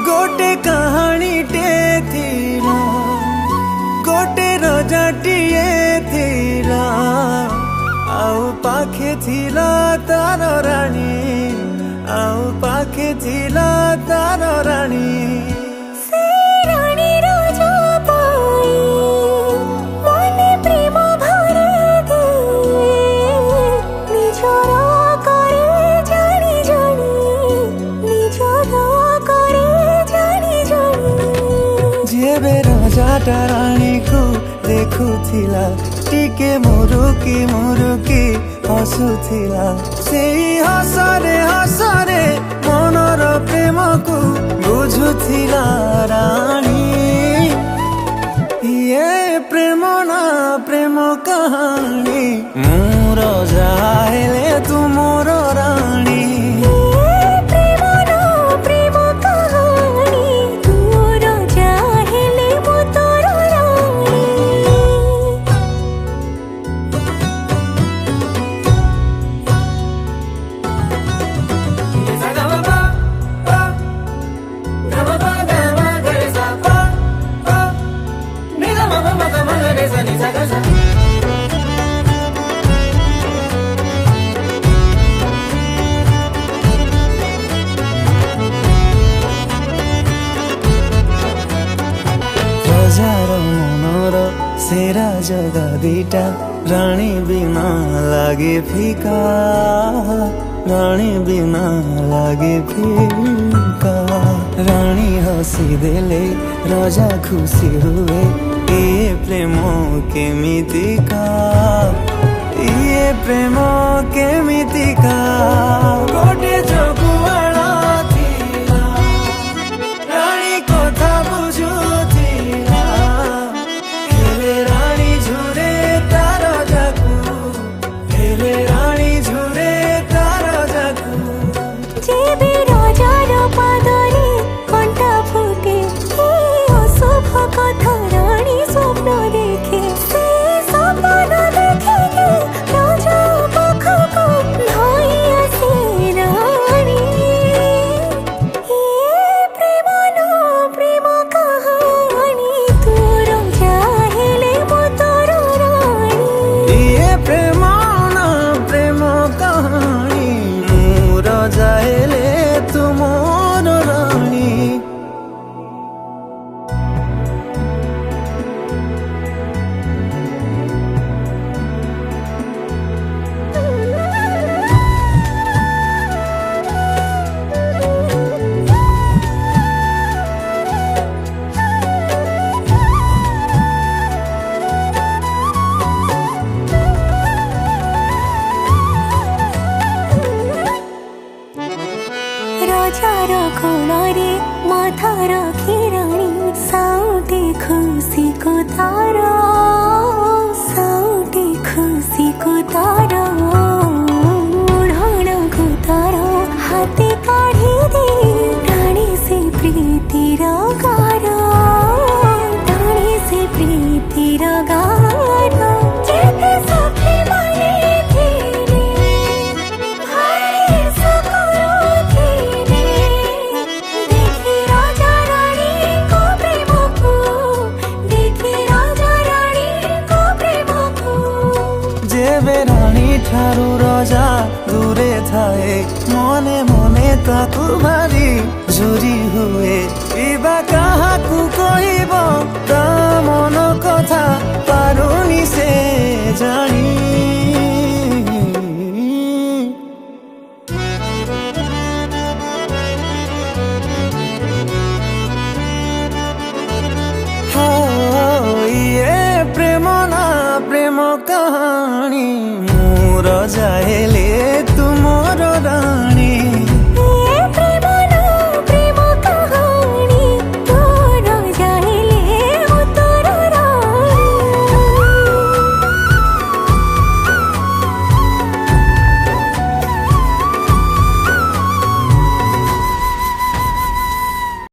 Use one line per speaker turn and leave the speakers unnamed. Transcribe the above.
गोटे कहानी टे थीला गोटे रजाटिए थीला आउ पाखे थीला तार रानी आउ पाखे थीला तार रानी राजा रानी को देखुथिला टिके मुरुकी हसुथिला सेई हसरे मनर प्रेम को बुझुथिला रानी ये प्रेम ना प्रेम कहानी मोर जाहेले तू मोर रानी सेरा जगा दीटा रानी बिना लागे फीका रानी बिना लागे फीका रानी हसी देले राजा खुशी हुए ये प्रेम केमितिका ये प्रेम केमितिका गोटे जगुआड़ा थीला रानी कथा बुझुथिला हेले रानी झुरे तार जाकू हेले रानी झुरे तार जाकू
जेबे राजार पादरे कंठा फुटे अशुभ कथा रानी स्वप्न देखे से सपन देखे राजा पाखको धाई आसे रानी ये प्रेम ना प्रेम कहानी तोर जाहेले मो तोर रानी
ये प्रेम ना प्रेम कहानी मोर जाहेले तू मोर रानी
राजार कोणारे माथा रखी रानी साउटे खुशी को तारा साउटे खुशी को तारा ओढ़ना को तारा हाथे काढ़ी दे रानी से प्रीति गारा रानी से प्रीति गारा जेते सखी बने
रानी ठारू राजा दूरे थाए मने मने ताकू भारी झुरी हुए इबा काहाकू कहिब ता मन कथा पारुनी से जानी ये प्रेम ना प्रेम कहानी मोर जाहेले